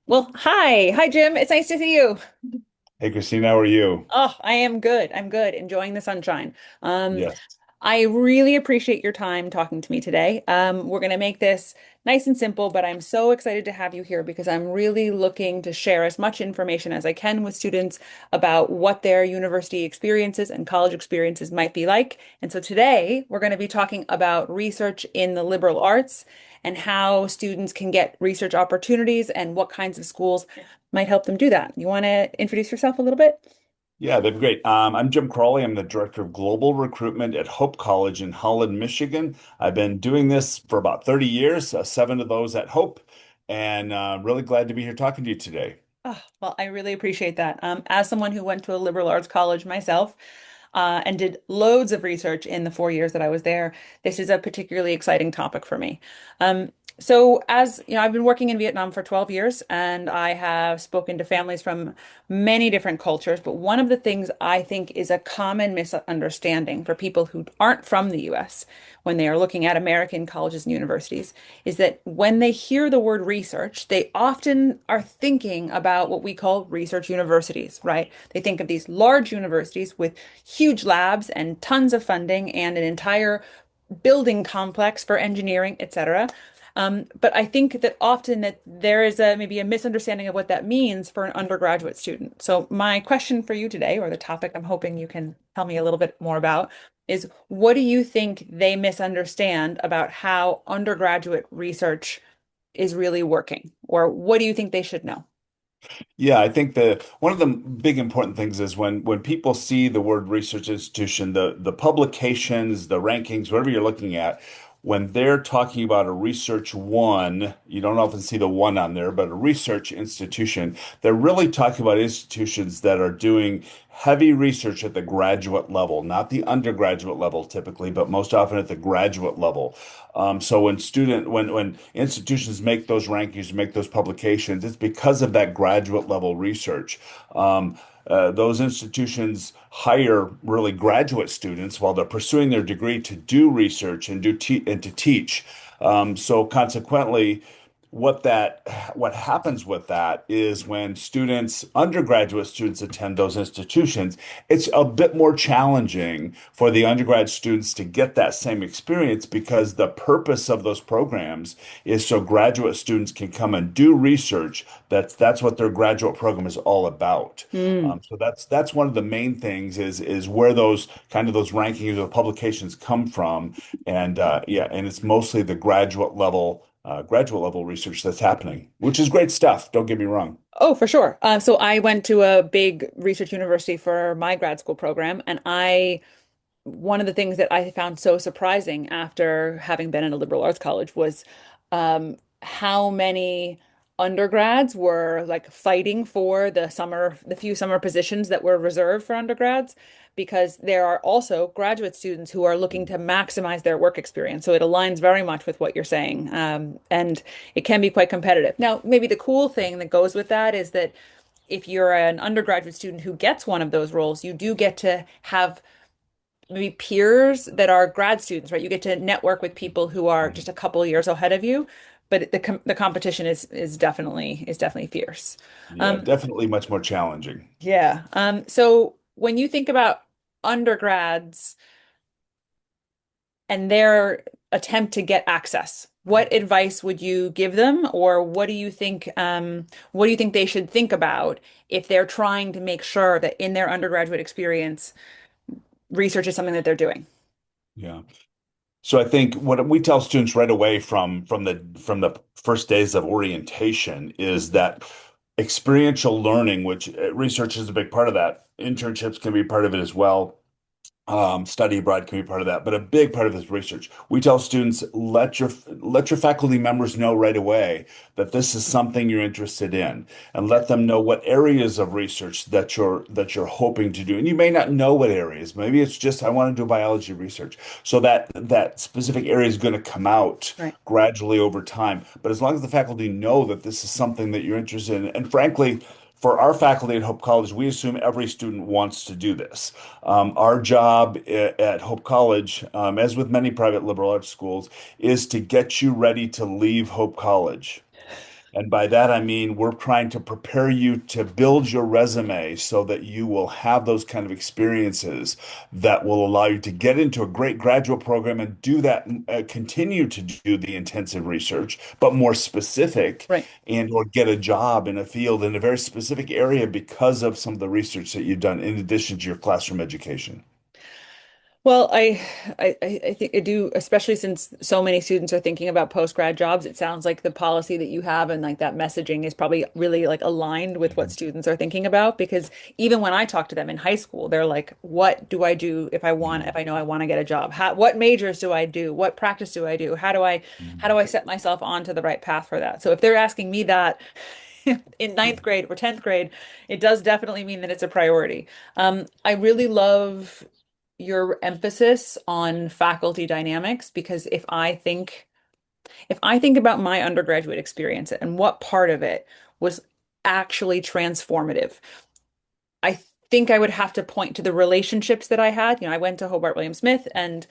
Well, hi. Hi, Jim. It's nice to see you. Hey, Christine, how are you? Oh, I am good. I'm good. Enjoying the sunshine. Um, Yes. I really appreciate your time talking to me today. We're going to make this nice and simple, but I'm so excited to have you here because I'm really looking to share as much information as I can with students about what their university experiences and college experiences might be like. And so today we're going to be talking about research in the liberal arts and how students can get research opportunities and what kinds of schools might help them do that. You want to introduce yourself a little bit? Yeah, that'd be great. I'm Jim Crawley. I'm the Director of Global Recruitment at Hope College in Holland, Michigan. I've been doing this for about 30 years, seven of those at Hope, and really glad to be here talking to you today. Oh, well, I really appreciate that. As someone who went to a liberal arts college myself, and did loads of research in the 4 years that I was there, this is a particularly exciting topic for me. Um, so as you know, I've been working in Vietnam for 12 years, and I have spoken to families from many different cultures. But one of the things I think is a common misunderstanding for people who aren't from the US when they are looking at American colleges and universities is that when they hear the word research, they often are thinking about what we call research universities, right? They think of these large universities with huge labs and tons of funding and an entire building complex for engineering, etc. But I think that often that there is a maybe a misunderstanding of what that means for an undergraduate student. So my question for you today, or the topic I'm hoping you can tell me a little bit more about, is what do you think they misunderstand about how undergraduate research is really working? Or what do you think they should know? Yeah, I think the one of the big important things is when people see the word research institution, the publications, the rankings, whatever you're looking at, when they're talking about a research one, you don't often see the one on there, but a research institution, they're really talking about institutions that are doing heavy research at the graduate level, not the undergraduate level typically, but most often at the graduate level. So when institutions make those rankings, make those publications, it's because of that graduate level research. Those institutions hire really graduate students while they're pursuing their degree to do research and and to teach. So consequently, what happens with that is when undergraduate students attend those institutions, it's a bit more challenging for the undergrad students to get that same experience because the purpose of those programs is so graduate students can come and do research. That's what their graduate program is all about. Mm. So that's one of the main things is where those rankings of publications come from, and yeah, and it's mostly the graduate level research that's happening, which is great stuff. Don't get me wrong. Oh, for sure. So I went to a big research university for my grad school program, and one of the things that I found so surprising after having been in a liberal arts college was how many undergrads were like fighting for the few summer positions that were reserved for undergrads, because there are also graduate students who are looking to maximize their work experience. So it aligns very much with what you're saying. And it can be quite competitive. Now, maybe the cool thing that goes with that is that if you're an undergraduate student who gets one of those roles, you do get to have maybe peers that are grad students, right? You get to network with people who are just a couple of years ahead of you, but the competition is definitely fierce. Yeah, Um, definitely much more challenging. yeah. So when you think about undergrads and their attempt to get access, what advice would you give them, or what do you think they should think about if they're trying to make sure that in their undergraduate experience, research is something that they're doing? Yeah. So I think what we tell students right away from the first days of orientation is that experiential learning, which research is a big part of that. Internships can be part of it as well. Study abroad can be part of that, but a big part of this research. We tell students, let your faculty members know right away that this is something you're interested in, and let them know what areas of research that you're hoping to do. And you may not know what areas. Maybe it's just I want to do biology research. So that specific area is going to come out Right. gradually over time. But as long as the faculty know that this is something that you're interested in, and frankly, for our faculty at Hope College, we assume every student wants to do this. Our job at Hope College, as with many private liberal arts schools, is to get you ready to leave Hope College. And by that, I mean we're trying to prepare you to build your resume so that you will have those kind of experiences that will allow you to get into a great graduate program and do that, continue to do the intensive research, but more specific, Right. and or get a job in a field in a very specific area because of some of the research that you've done in addition to your classroom education. Well, I think I do, especially since so many students are thinking about post-grad jobs. It sounds like the policy that you have and like that messaging is probably really like aligned with what Mhm. students are thinking about. Because even when I talk to them in high school, they're like, "What do I do if Mhm. I know I want to get a job? What majors do I do? What practice do I do? How do Mhm. I set myself onto the right path for that?" So if they're asking me that in ninth grade or 10th grade, it does definitely mean that it's a priority. I really love your emphasis on faculty dynamics because if I think about my undergraduate experience and what part of it was actually transformative, I think I would have to point to the relationships that I had. You know, I went to Hobart William Smith and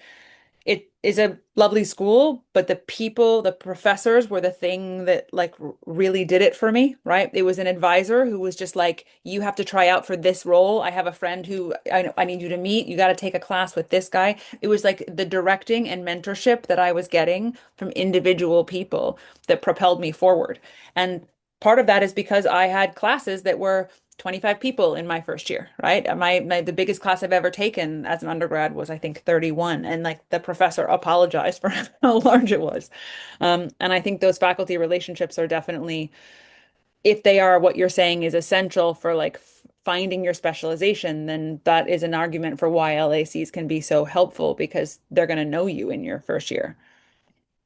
it is a lovely school, but the people, the professors were the thing that like really did it for me, right? It was an advisor who was just like, you have to try out for this role. I have a friend who I need you to meet. You got to take a class with this guy. It was like the directing and mentorship that I was getting from individual people that propelled me forward. And part of that is because I had classes that were 25 people in my first year, right? The biggest class I've ever taken as an undergrad was I think 31, and like the professor apologized for how large it was. And I think those faculty relationships are definitely, if they are what you're saying is essential for like finding your specialization, then that is an argument for why LACs can be so helpful because they're going to know you in your first year.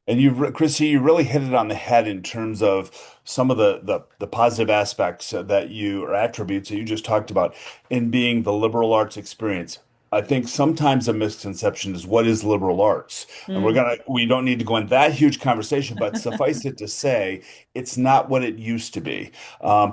And Chrissy, you really hit it on the head in terms of some of the positive aspects that you or attributes that you just talked about in being the liberal arts experience. I think sometimes a misconception is what is liberal arts, and Mm. we don't need to go into that huge conversation, but suffice it to say, it's not what it used to be.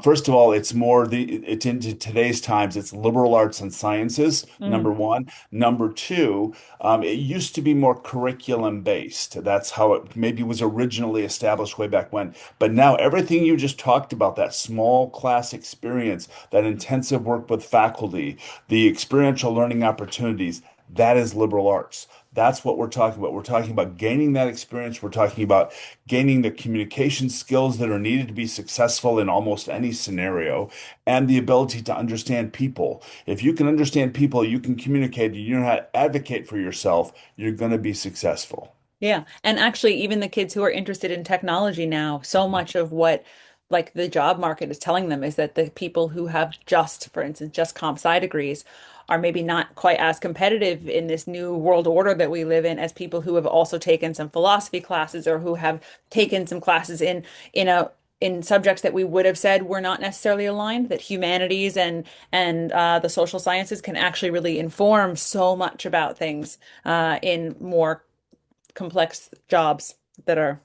First of all, it's into today's times. It's liberal arts and sciences, Mm. number one. Number two. It used to be more curriculum based. That's how it maybe was originally established way back when. But now everything you just talked about, that small class experience, that intensive work with faculty, the experiential learning opportunities, that is liberal arts. That's what we're talking about. We're talking about gaining that experience. We're talking about gaining the communication skills that are needed to be successful in almost any scenario and the ability to understand people. If you can understand people, you can communicate, and you know how to advocate for yourself, you're going to be successful. Yeah. And actually, even the kids who are interested in technology now, so much of what like the job market is telling them is that the people who have just, for instance, just comp sci degrees are maybe not quite as competitive in this new world order that we live in as people who have also taken some philosophy classes or who have taken some classes in a in subjects that we would have said were not necessarily aligned, that humanities and the social sciences can actually really inform so much about things in more complex jobs that are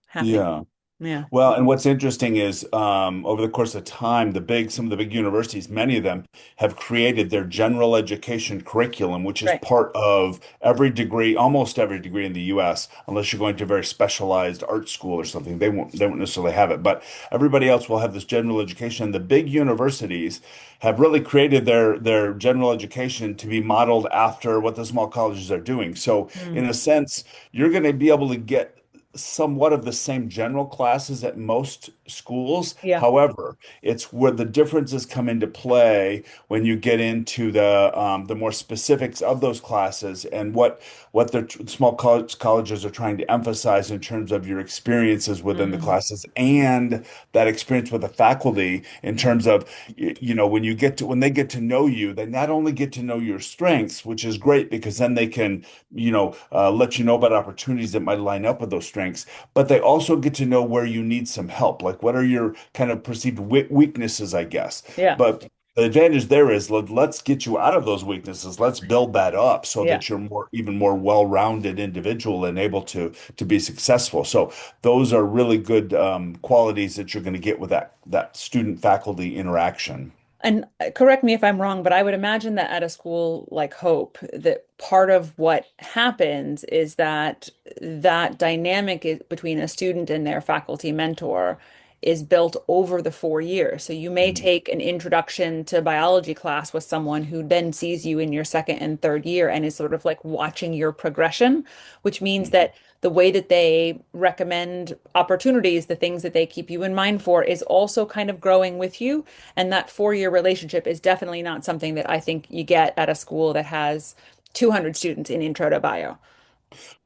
happening. Yeah. Yeah, Well, and what's interesting is over the course of time, some of the big universities, many of them have created their general education curriculum, which is right. part of every degree, almost every degree in the US, unless you're going to a very specialized art school or something. They won't necessarily have it, but everybody else will have this general education. And the big universities have really created their general education to be modeled after what the small colleges are doing. So, Mm. in a sense, you're going to be able to get somewhat of the same general classes at most schools. Yeah. However, it's where the differences come into play when you get into the more specifics of those classes and what the colleges are trying to emphasize in terms of your experiences within the Mm. classes and that experience with the faculty in terms of when they get to know you, they not only get to know your strengths, which is great because then they can let you know about opportunities that might line up with those strengths, but they also get to know where you need some help. Like, what are your kind of perceived weaknesses, I guess. Yeah. But the advantage there is let's get you out of those weaknesses. Let's build that up so Yeah. that you're even more well-rounded individual and able to be successful. So those are really good qualities that you're going to get with that student faculty interaction. And correct me if I'm wrong, but I would imagine that at a school like Hope, that part of what happens is that that dynamic is between a student and their faculty mentor is built over the 4 years. So you may Mhm. take an introduction to biology class with someone who then sees you in your second and third year and is sort of like watching your progression, which means Mhm. that the way that they recommend opportunities, the things that they keep you in mind for, is also kind of growing with you. And that 4 year relationship is definitely not something that I think you get at a school that has 200 students in intro to bio.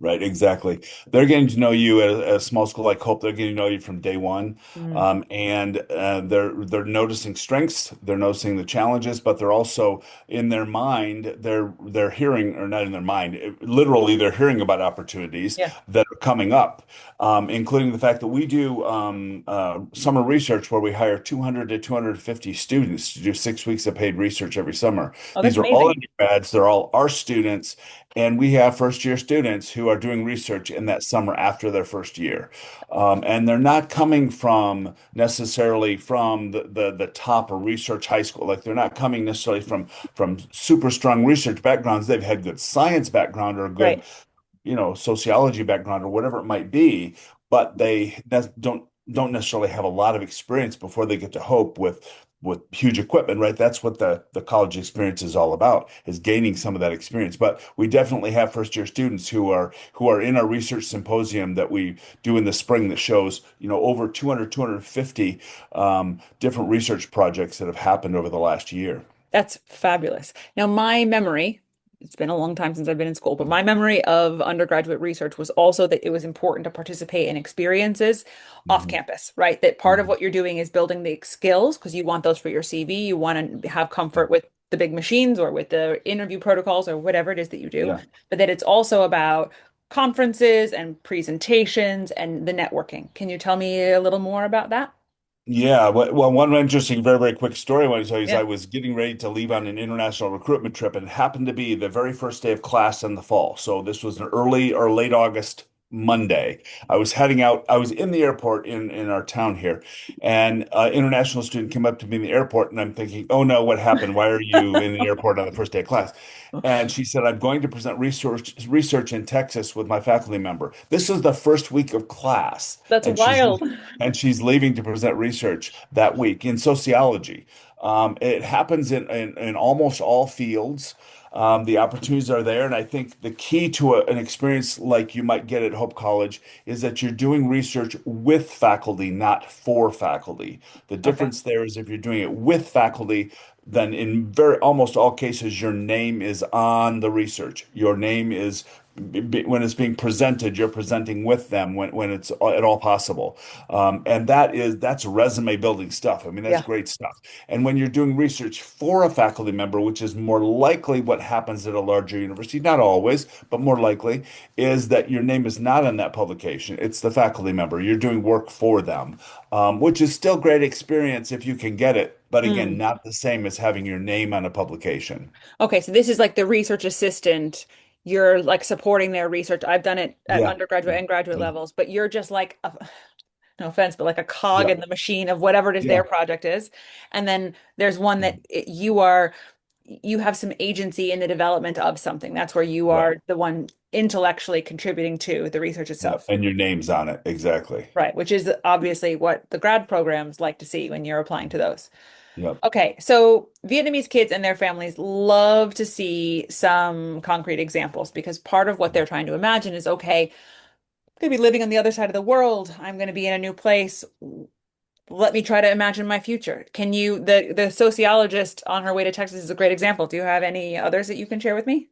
Right, exactly. They're getting to know you at a small school like Hope. They're getting to know you from day one, Mm. and they're noticing strengths. They're noticing the challenges, but they're also in their mind. They're hearing, or not in their mind, literally they're hearing about opportunities Yeah. that are coming up, including the fact that we do summer research where we hire 200 to 250 students to do 6 weeks of paid research every summer. Oh, that's These are all amazing. undergrads. They're all our students. And we have first year students who are doing research in that summer after their first year. And they're not coming from necessarily from the top of research high school. Like they're not coming necessarily from super strong research backgrounds. They've had good science background or a good Right. sociology background or whatever it might be, but they don't necessarily have a lot of experience before they get to Hope with huge equipment, right? That's what the college experience is all about, is gaining some of that experience. But we definitely have first year students who are in our research symposium that we do in the spring that shows, over 200, 250 different research projects that have happened over the last year. That's fabulous. Now, my memory, it's been a long time since I've been in school, but my memory of undergraduate research was also that it was important to participate in experiences off Mhm. campus, right? That part of Mhm. what you're doing is building the skills because you want those for your CV. You want to have comfort with the big machines or with the interview protocols or whatever it is that you do, Yeah. but that it's also about conferences and presentations and the networking. Can you tell me a little more about that? Yeah, well, one interesting, very, very quick story I want to tell you is Yeah. I was getting ready to leave on an international recruitment trip, and it happened to be the very first day of class in the fall. So this was an early or late August Monday. I was heading out. I was in the airport in our town here, and an international student came up to me in the airport, and I'm thinking, oh no, what happened? Why are you in the airport on the first day of class? And she said, I'm going to present research in Texas with my faculty member. This is the first week of class, That's and she's wild. leaving to present research that week in sociology. It happens in almost all fields. The opportunities are there, and I think the key to an experience like you might get at Hope College is that you're doing research with faculty, not for faculty. The Okay. difference there is if you're doing it with faculty, then in very almost all cases, your name is on the research. Your name is when it's being presented, you're presenting with them when it's at all possible. And that's resume building stuff. I mean, that's Yeah. great stuff. And when you're doing research for a faculty member, which is more likely what happens at a larger university, not always, but more likely, is that your name is not on that publication. It's the faculty member. You're doing work for them, which is still great experience if you can get it. But again, Mm. not the same as having your name on a publication. Okay, so this is like the research assistant. You're like supporting their research. I've done it at Yeah, undergraduate yeah, and graduate yeah, levels, but you're just like no offense, but like a cog yeah, in the machine of whatever it is yeah, their project is. And then there's one yeah. that you have some agency in the development of something. That's where you Right. are the one intellectually contributing to the research Yeah, itself. and your name's on it. Exactly. Right, which is obviously what the grad programs like to see when you're applying to those. Yep. Okay, so Vietnamese kids and their families love to see some concrete examples because part of what they're trying to imagine is, okay, I'm going to be living on the other side of the world. I'm going to be in a new place. Let me try to imagine my future. The sociologist on her way to Texas is a great example. Do you have any others that you can share with me?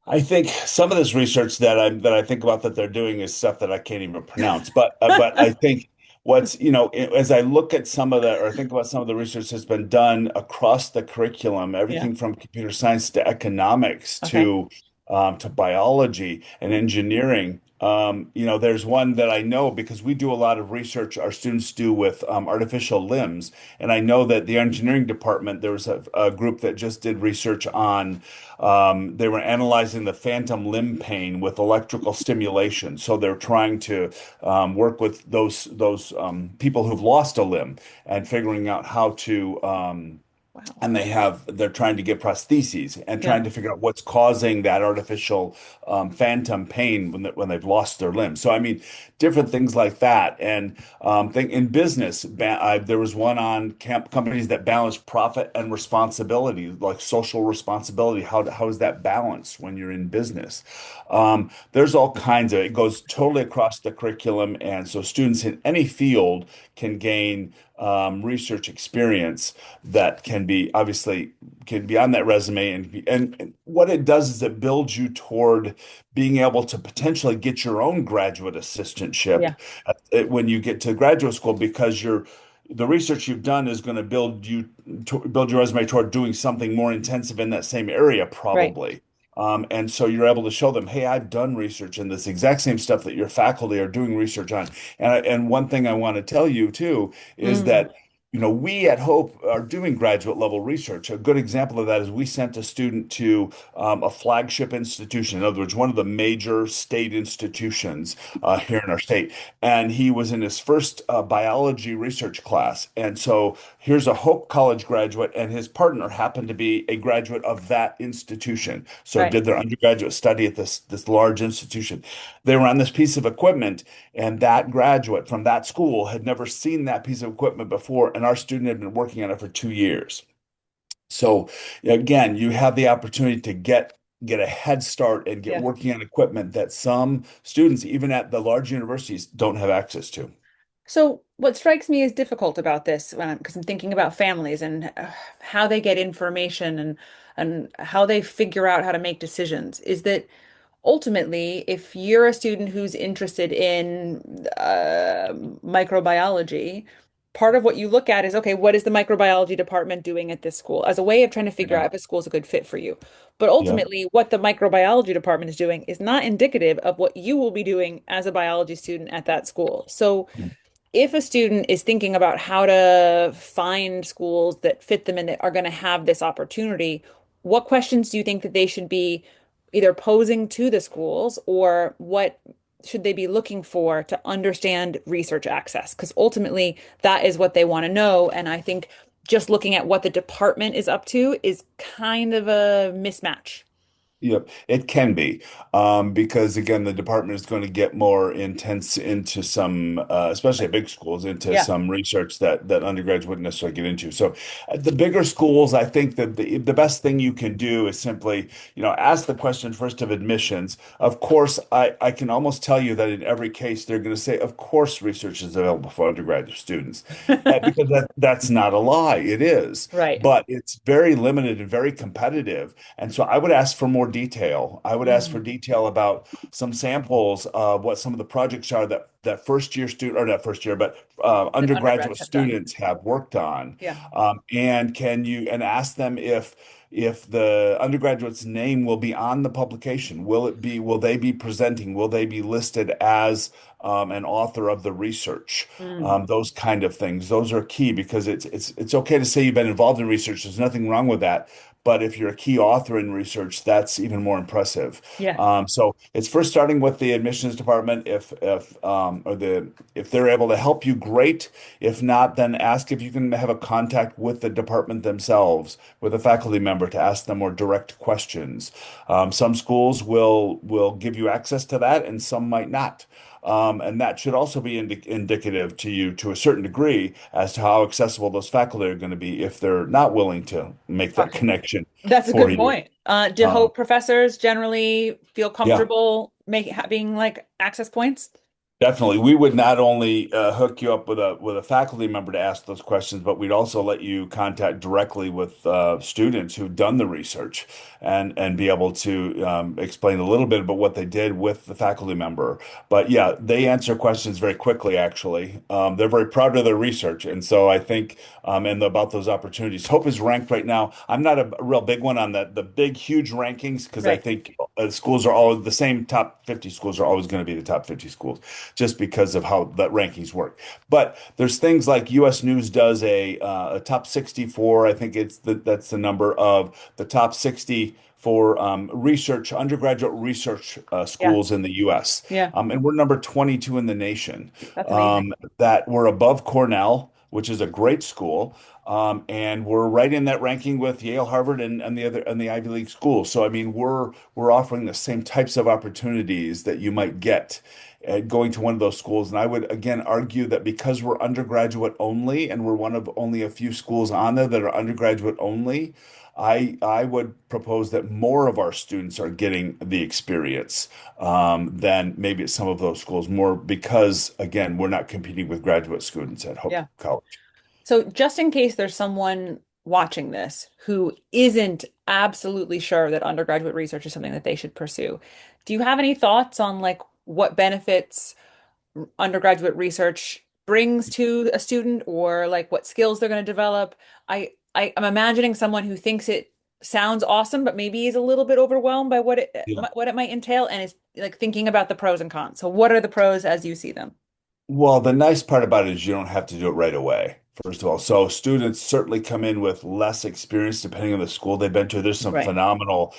I think some of this research that I think about that they're doing is stuff that I can't even pronounce. But I think as I look at some of the or think about some of the research that's been done across the curriculum, Yeah. everything from computer science to economics Okay. to biology and engineering. There's one that I know because we do a lot of research our students do with artificial limbs, and I know that the engineering department there was a group that just did research on they were analyzing the phantom limb pain with electrical stimulation. So they're trying to work with those people who've lost a limb and figuring out how to Wow. and they're trying to get prostheses and Yeah. trying to figure out what's causing that artificial phantom pain when they've lost their limb. So I mean, different things like that. And think in business, there was one on companies that balance profit and responsibility, like social responsibility. How is that balanced when you're in business? There's all kinds of it goes totally across the curriculum, and so students in any field can gain research experience that can be obviously can be on that resume and what it does is it builds you toward being able to potentially get your own graduate assistantship Yeah. when you get to graduate school because the research you've done is going to build your resume toward doing something more intensive in that same area Right. probably. And so you're able to show them, hey, I've done research in this exact same stuff that your faculty are doing research on. And one thing I want to tell you too is Mm. that we at Hope are doing graduate level research. A good example of that is we sent a student to a flagship institution, in other words, one of the major state institutions here in our state. And he was in his first biology research class. And so here's a Hope College graduate, and his partner happened to be a graduate of that institution. So Right. did their undergraduate study at this large institution. They were on this piece of equipment, and that graduate from that school had never seen that piece of equipment before, and our student had been working on it for 2 years. So again, you have the opportunity to get a head start and get Yeah. working on equipment that some students, even at the large universities, don't have access to. So, what strikes me as difficult about this, because I'm thinking about families and how they get information and how they figure out how to make decisions, is that ultimately, if you're a student who's interested in microbiology, part of what you look at is, okay, what is the microbiology department doing at this school as a way of trying to figure Yeah. out if a school is a good fit for you. But Yeah. ultimately, what the microbiology department is doing is not indicative of what you will be doing as a biology student at that school. So, if a student is thinking about how to find schools that fit them and that are going to have this opportunity, what questions do you think that they should be either posing to the schools or what should they be looking for to understand research access? Because ultimately, that is what they want to know. And I think just looking at what the department is up to is kind of a mismatch. Yep, it can be because again, the department is going to get more intense into some, especially at big schools, into Yeah, some research that undergrads wouldn't necessarily get into. So, the bigger schools, I think that the best thing you can do is simply, ask the question first of admissions. Of course, I can almost tell you that in every case they're going to say, of course, research is available for undergraduate students, because that's not a lie. It is, right. but it's very limited and very competitive. And so I would ask for more detail. I would ask for Mm. detail about some samples of what some of the projects are that first year student or not first year, but That undergraduate undergrads have done. students have worked on. Yeah. And ask them if the undergraduate's name will be on the publication. Will they be presenting? Will they be listed as an author of the research? Mm. Those kind of things. Those are key because it's okay to say you've been involved in research. There's nothing wrong with that. But if you're a key author in research, that's even more impressive. Yeah. So it's first starting with the admissions department. If they're able to help you, great. If not, then ask if you can have a contact with the department themselves, with a faculty member to ask them more direct questions. Some schools will give you access to that, and some might not. And that should also be indicative to you to a certain degree as to how accessible those faculty are going to be if they're not willing to make that Gotcha. connection That's a for good you. point. Do Um, Hope professors generally feel yeah. comfortable being like access points? Definitely. We would not only hook you up with a faculty member to ask those questions, but we'd also let you contact directly with students who've done the research and be able to explain a little bit about what they did with the faculty member. But yeah, they answer questions very quickly, actually. They're very proud of their research. And so I think and about those opportunities. Hope is ranked right now. I'm not a real big one on the big, huge rankings because I Right. think schools are always the same top 50 schools are always going to be the top 50 schools just because of how the rankings work. But there's things like U.S. News does a top 64. I think that's the number of the top 60 for undergraduate research Yeah. schools in the U.S. Yeah. And we're number 22 in the nation. That's amazing. That we're above Cornell. which is a great school. And we're right in that ranking with Yale, Harvard, and the other and the Ivy League schools. So I mean, we're offering the same types of opportunities that you might get going to one of those schools. And I would again argue that because we're undergraduate only, and we're one of only a few schools on there that are undergraduate only, I would propose that more of our students are getting the experience than maybe at some of those schools. More because again, we're not competing with graduate students at Hope Yeah. College. So just in case there's someone watching this who isn't absolutely sure that undergraduate research is something that they should pursue, do you have any thoughts on like what benefits undergraduate research brings to a student or like what skills they're going to develop? I'm imagining someone who thinks it sounds awesome, but maybe is a little bit overwhelmed by Yeah. what it might entail and is like thinking about the pros and cons. So what are the pros as you see them? Well, the nice part about it is you don't have to do it right away, first of all. So students certainly come in with less experience depending on the school they've been to. There's some Right. phenomenal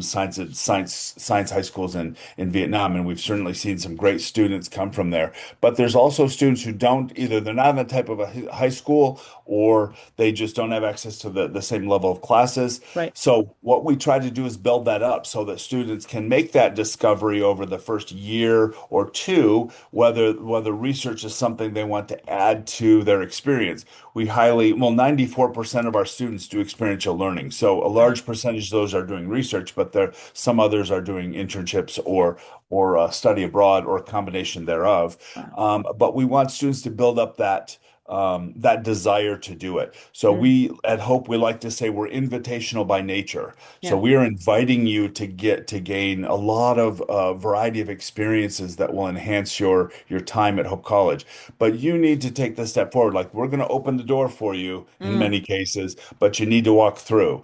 science high schools in Vietnam, and we've certainly seen some great students come from there. But there's also students who don't either they're not in that type of a high school or they just don't have access to the same level of classes. Right. So what we try to do is build that up so that students can make that discovery over the first year or two, whether research is something they want to add to their experience. Well, 94% of our students do experiential learning. So a Wow. large percentage of those are doing research, but some others are doing internships or study abroad or a combination thereof. Wow. But we want students to build up that desire to do it. So Mm, we at Hope we like to say we're invitational by nature. So yeah. we are inviting you to gain a lot of variety of experiences that will enhance your time at Hope College. But you need to take the step forward. Like we're going to open the door for you in Mm. many cases, but you need to walk through.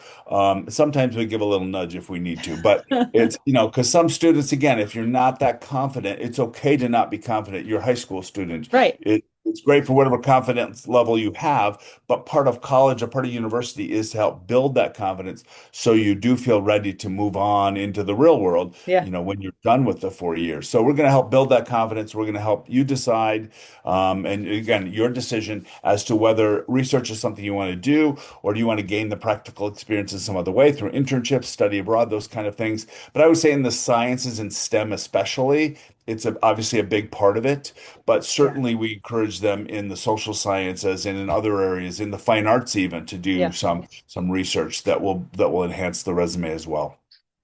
Sometimes we give a little nudge if we need to, but it's, because some students, again, if you're not that confident, it's okay to not be confident. You're a high school student. Right. It's great for whatever confidence level you have, but part of college or part of university is to help build that confidence so you do feel ready to move on into the real world, Yeah. when you're done with the 4 years. So we're going to help build that confidence. We're going to help you decide, and again, your decision as to whether research is something you want to do, or do you want to gain the practical experiences some other way through internships, study abroad, those kind of things. But I would say in the sciences and STEM especially, it's obviously a big part of it, but Yeah. certainly we encourage them in the social sciences and in other areas, in the fine arts even, to do Yeah. some research that will enhance the resume as well.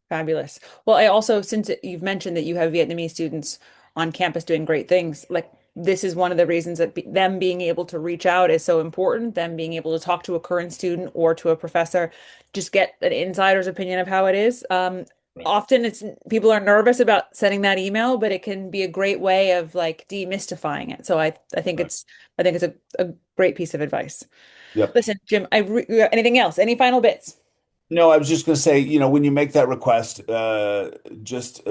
Fabulous. Well, I also, since you've mentioned that you have Vietnamese students on campus doing great things, like this is one of the reasons that them being able to reach out is so important, them being able to talk to a current student or to a professor, just get an insider's opinion of how it is. Right. Often it's people are nervous about sending that email, but it can be a great way of like demystifying it. So Right. I think it's a great piece of advice. Yep. Listen, Jim, anything else? Any final bits? No, I was just going to say, when you make that request, just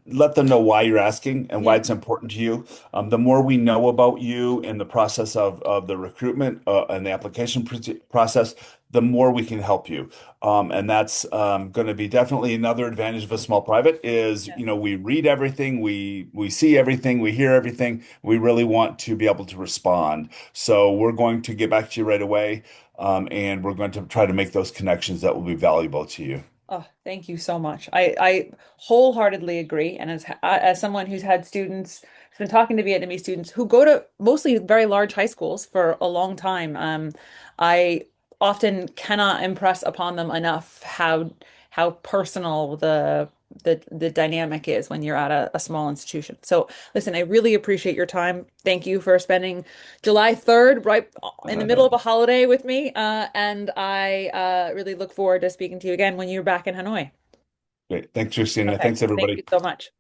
let them know why you're asking and why Yeah. it's important to you. The more we know about you in the process of the recruitment and the application process, the more we can help you. And that's going to be definitely another advantage of a small private is, Yeah. we read everything, we see everything, we hear everything. We really want to be able to respond. So we're going to get back to you right away. And we're going to try to make those connections that will be valuable to you. Oh, thank you so much. I wholeheartedly agree. And as someone who's had students, who's been talking to Vietnamese students who go to mostly very large high schools for a long time, I often cannot impress upon them enough how personal the dynamic is when you're at a small institution. So listen, I really appreciate your time. Thank you for spending July 3rd right in the middle of a holiday with me. And I really look forward to speaking to you again when you're back in Hanoi. Great. Thanks, Christina. Okay. Thanks, Thank you everybody. so much.